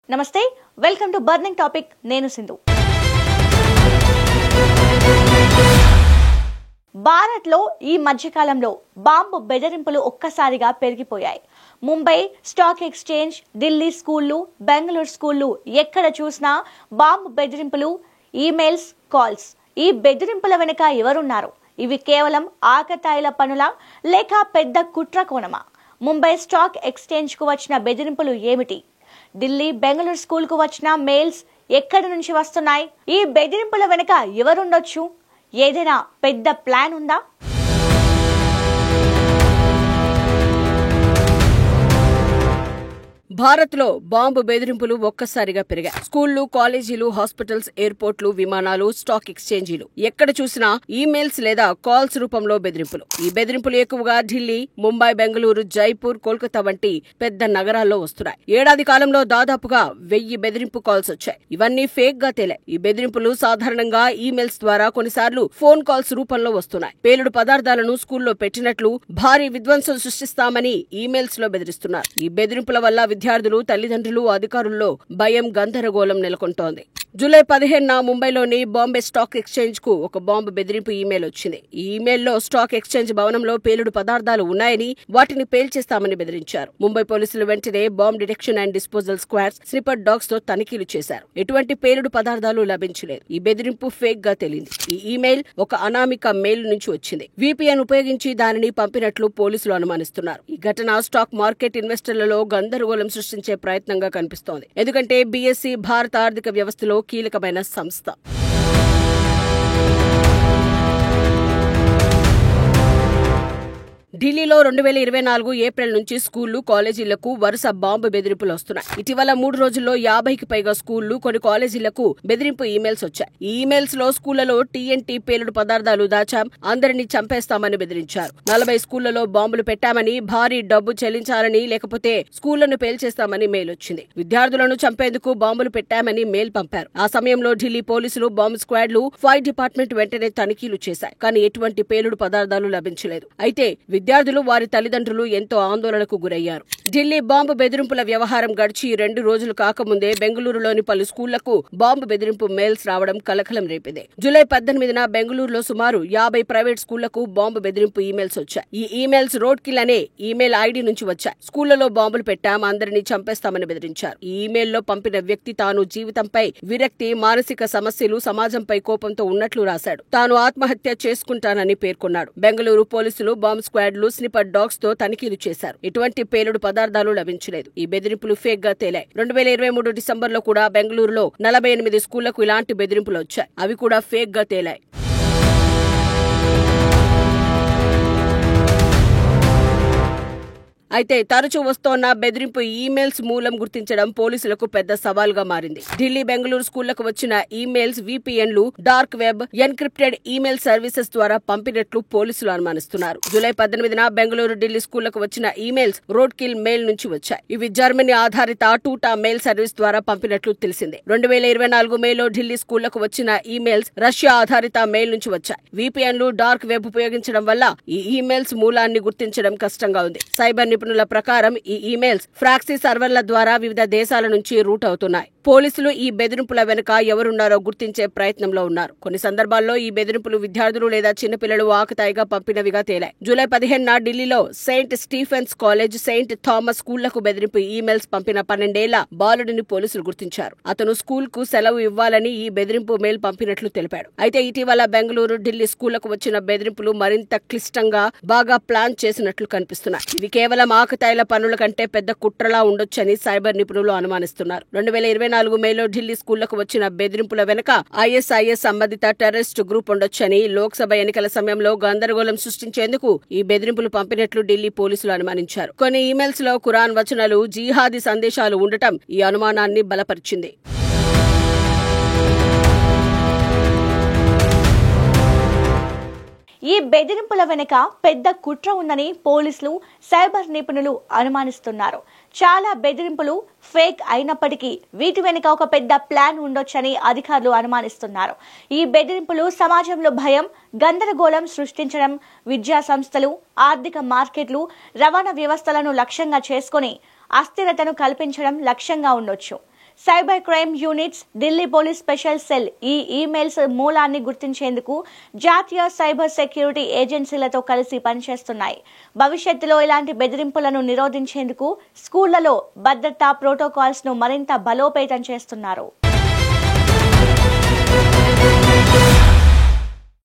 నమస్తే welcome to burning topic నేను సింధు భారత్లో ఈ మధ్యకాలంలో బాంబు బెదిరింపులు ఒక్కసారిగా పెరిగిపోయాయి. ముంబై స్టాక్ ఎక్స్చేంజ్, ఢిల్లీ స్కూళ్లు, బెంగళూరు స్కూళ్లు ఎక్కడ చూసినా బాంబు బెదిరింపులు, ఈమెయిల్స్, కాల్స్. ఈ బెదిరింపుల వెనుక ఎవరున్నారు? ఇవి కేవలం ఆకతాయిల పనులా లేక పెద్ద కుట్ర కోణమా? ముంబై స్టాక్ ఎక్స్చేంజ్ కు వచ్చిన బెదిరింపులు ఏమిటి? ఢిల్లీ, బెంగళూరు స్కూల్ కు వచ్చిన మెయిల్స్ ఎక్కడి నుంచి వస్తున్నాయి? ఈ బెదిరింపుల వెనుక ఎవరుండొచ్చు? ఏదైనా పెద్ద ప్లాన్ ఉందా? భారత్లో బాంబు బెదిరింపులు ఒక్కసారిగా పెరిగాయి. స్కూళ్లు, కాలేజీలు, హాస్పిటల్స్, ఎయిర్పోర్ట్లు, విమానాలు, స్టాక్ ఎక్స్చేంజీలు ఎక్కడ చూసినా ఈమెయిల్స్ లేదా కాల్స్ రూపంలో బెదిరింపులు. ఈ బెదిరింపులు ఎక్కువగా ఢిల్లీ, ముంబై, బెంగళూరు, జైపూర్, కోల్కతా వంటి పెద్ద నగరాల్లో వస్తున్నాయి. ఏడాది కాలంలో దాదాపుగా 1000 బెదిరింపు కాల్స్ వచ్చాయి. ఇవన్నీ ఫేక్ గా తేలాయి. ఈ బెదిరింపులు సాధారణంగా ఈమెయిల్స్ ద్వారా, కొన్నిసార్లు ఫోన్ కాల్స్ రూపంలో వస్తున్నాయి. పేలుడు పదార్థాలను స్కూల్లో పెట్టినట్లు, భారీ విధ్వంసం సృష్టిస్తామని ఈమెయిల్స్ లో బెదిరిస్తున్నారు. ఈ బెదిరింపుల వల్ల విద్యార్థులు, తల్లిదండ్రులు, అధికారుల్లో భయం, గందరగోళం నెలకొంటోంది. జూలై 15న ముంబైలోని బాంబే స్టాక్ ఎక్స్చేంజ్ కు ఒక బాంబు బెదిరింపు ఈమెయిల్ వచ్చింది. ఈ ఈమెయిల్లో స్టాక్ ఎక్స్చేంజ్ భవనంలో పేలుడు పదార్థాలు ఉన్నాయని, వాటిని పేల్చేస్తామని బెదిరించారు. ముంబై పోలీసులు వెంటనే bomb detection and disposal squads, sniper dogs తో తనిఖీలు చేశారు. ఎటువంటి పేలుడు పదార్థాలు లభించలేదు. ఈ బెదిరింపు ఫేక్ గా తేలింది. ఈ ఈమెయిల్ ఒక అనామిక మెయిల్ నుంచి వచ్చింది. VPN ఉపయోగించి దానిని పంపినట్లు పోలీసులు అనుమానిస్తున్నారు. ఈ ఘటన స్టాక్ మార్కెట్ ఇన్వెస్టర్లలో గందరగోళం సృష్టించే ప్రయత్నంగా కనిపిస్తోంది. ఎందుకంటే BSE భారత ఆర్థిక వ్యవస్థలో కీలకమైన సంస్థ. ఢిల్లీలో 2024 ఏప్రిల్ నుంచి స్కూళ్లు, కాలేజీలకు వరుస బాంబు బెదిరింపులు వస్తున్నాయి. ఇటీవల 3 రోజుల్లో 50కి పైగా స్కూళ్లు, కొన్ని కాలేజీలకు బెదిరింపు ఈమెయిల్స్ వచ్చాయి. ఈ ఈమెయిల్స్ లో స్కూళ్లలో TNT పేలుడు పదార్థాలు దాచాం, అందరినీ చంపేస్తామని బెదిరించారు. 40 స్కూళ్లలో బాంబులు పెట్టామని, భారీ డబ్బు చెల్లించాలని, లేకపోతే స్కూళ్లను పేల్చేస్తామని మెయిల్ వచ్చింది. విద్యార్థులను చంపేందుకు బాంబులు పెట్టామని మెయిల్ పంపారు. ఆ సమయంలో ఢిల్లీ పోలీసులు, బాంబు స్క్వాడ్లు, ఫైర్ డిపార్ట్మెంట్ వెంటనే తనిఖీలు చేశాయి. కానీ ఎటువంటి పేలుడు పదార్థాలు లభించలేదు. అయితే విద్యార్థులు, వారి తల్లిదండ్రులు ఎంతో ఆందోళనకు గురయ్యారు. ఢిల్లీ బాంబు బెదిరింపుల వ్యవహారం గడిచి 2 రోజులు కాకముందే బెంగళూరులోని పలు స్కూళ్లకు బాంబు బెదిరింపు మెయిల్స్ రావడం కలకలం రేపింది. జూలై 18న బెంగళూరులో సుమారు 50 ప్రైవేట్ స్కూళ్లకు బాంబు బెదిరింపు ఈమెయిల్స్ వచ్చాయి. ఈ ఈమెయిల్స్ రోడ్ కిల్ అనే ఈమెయిల్ ఐడి నుంచి వచ్చాయి. స్కూళ్లలో బాంబులు పెట్టాం, అందరినీ చంపేస్తామని బెదిరించారు. ఈ ఈమెయిల్లో పంపిన వ్యక్తి తాను జీవితంపై విరక్తి, మానసిక సమస్యలు, సమాజంపై కోపంతో ఉన్నట్లు రాశాడు. తాను ఆత్మహత్య చేసుకుంటానని పేర్కొన్నాడు. బెంగళూరు పోలీసులు, బాంబు స్క్వాడ్, స్నిపర్ డాగ్స్ తో తనిఖీలు చేశారు. ఎటువంటి పేలుడు పదార్థాలు లభించలేదు. ఈ బెదిరింపులు ఫేక్ గా తేలాయి. 2023 డిసెంబర్లో కూడా బెంగళూరులో 48 స్కూళ్లకు ఇలాంటి బెదిరింపులు వచ్చాయి. అవి కూడా ఫేక్ గా తేలాయి. అయితే తరచూ వస్తోన్న బెదిరింపు ఈమెయిల్స్ మూలం గుర్తించడం పోలీసులకు పెద్ద సవాల్గా మారింది. ఢిల్లీ, బెంగళూరు స్కూళ్లకు వచ్చిన ఈమెయిల్స్ VPNలు, dark web, encrypted email services ద్వారా పంపినట్లు పోలీసులు అనుమానిస్తున్నారు. జూలై 18న బెంగళూరు, ఢిల్లీ స్కూళ్లకు వచ్చిన ఈమెయిల్స్ రోడ్ కిల్ మెయిల్ నుంచి వచ్చాయి. ఇవి జర్మనీ ఆధారిత టూటా మెయిల్ సర్వీస్ ద్వారా పంపినట్లు తెలిసింది. 2024 మేలో ఢిల్లీ స్కూళ్లకు వచ్చిన ఈమెయిల్స్ రష్యా ఆధారిత మెయిల్ నుంచి వచ్చాయి. VPNలు, డార్క్ వెబ్ ఉపయోగించడం వల్ల ఈ ఈమెయిల్స్ మూలాన్ని గుర్తించడం కష్టంగా ఉంది. సైబర్ నిపుణుల ప్రకారం ఈ ఈమెయిల్స్ ఫ్రాక్సీ సర్వర్ల ద్వారా వివిధ దేశాల నుంచి రూట్ అవుతున్నాయి. పోలీసులు ఈ బెదిరింపుల వెనుక ఎవరున్నారో గుర్తించే ప్రయత్నంలో ఉన్నారు. కొన్ని సందర్భాల్లో ఈ బెదిరింపులు విద్యార్థులు లేదా చిన్నపిల్లలు ఆకతాయిగా పంపినవిగా తేలాయి. జూలై 15న ఢిల్లీలో saint Stephen's college, saint Thomas స్కూళ్లకు బెదిరింపు ఈమెయిల్స్ పంపిన 12 ఏళ్ల బాలుడిని పోలీసులు గుర్తించారు. అతను స్కూల్ కు సెలవు ఇవ్వాలని ఈ బెదిరింపు మెయిల్ పంపినట్లు తెలిపాడు. అయితే ఇటీవల బెంగళూరు, ఢిల్లీ స్కూళ్లకు వచ్చిన బెదిరింపులు మరింత క్లిష్టంగా, బాగా ప్లాన్ చేసినట్లు కనిపిస్తున్నాయి. ఇవి కేవలం ఆకతాయిల పనుల కంటే పెద్ద కుట్రలా ఉండొచ్చని సైబర్ నిపుణులు అనుమానిస్తున్నారు. 2024 మేలో ఢిల్లీ స్కూళ్లకు వచ్చిన బెదిరింపుల వెనుక ISIS సంబంధిత టెర్రరిస్ట్ గ్రూప్ ఉండొచ్చని, లోక్సభ ఎన్నికల సమయంలో గందరగోళం సృష్టించేందుకు ఈ బెదిరింపులు పంపినట్లు ఢిల్లీ పోలీసులు అనుమానించారు. కొన్ని ఈమెయిల్స్ లో ఖురాన్ వచనాలు, జిహాదీ సందేశాలు ఉండటం ఈ అనుమానాన్ని బలపరిచింది. ఈ బెదిరింపుల వెనుక పెద్ద కుట్ర ఉందని పోలీసులు, సైబర్ నిపుణులు అనుమానిస్తున్నారు. చాలా బెదిరింపులు ఫేక్ అయినప్పటికీ వీటి వెనుక ఒక పెద్ద ప్లాన్ ఉండొచ్చని అధికారులు అనుమానిస్తున్నారు. ఈ బెదిరింపులు సమాజంలో భయం, గందరగోళం సృష్టించడం, విద్యా సంస్థలు, ఆర్థిక మార్కెట్లు, రవాణా వ్యవస్థలను లక్ష్యంగా చేసుకుని అస్థిరతను కల్పించడం లక్ష్యంగా ఉండొచ్చు. Cyber crime units, Delhi police special cell ఈ ఈమెయిల్స్ మూలాన్ని గుర్తించేందుకు జాతీయ సైబర్ సెక్యూరిటీ ఏజెన్సీలతో కలిసి పనిచేస్తున్నాయి. భవిష్యత్తులో ఇలాంటి బెదిరింపులను నిరోధించేందుకు స్కూళ్లలో భద్రతా ప్రోటోకాల్స్ ను మరింత బలోపేతం చేస్తున్నారు.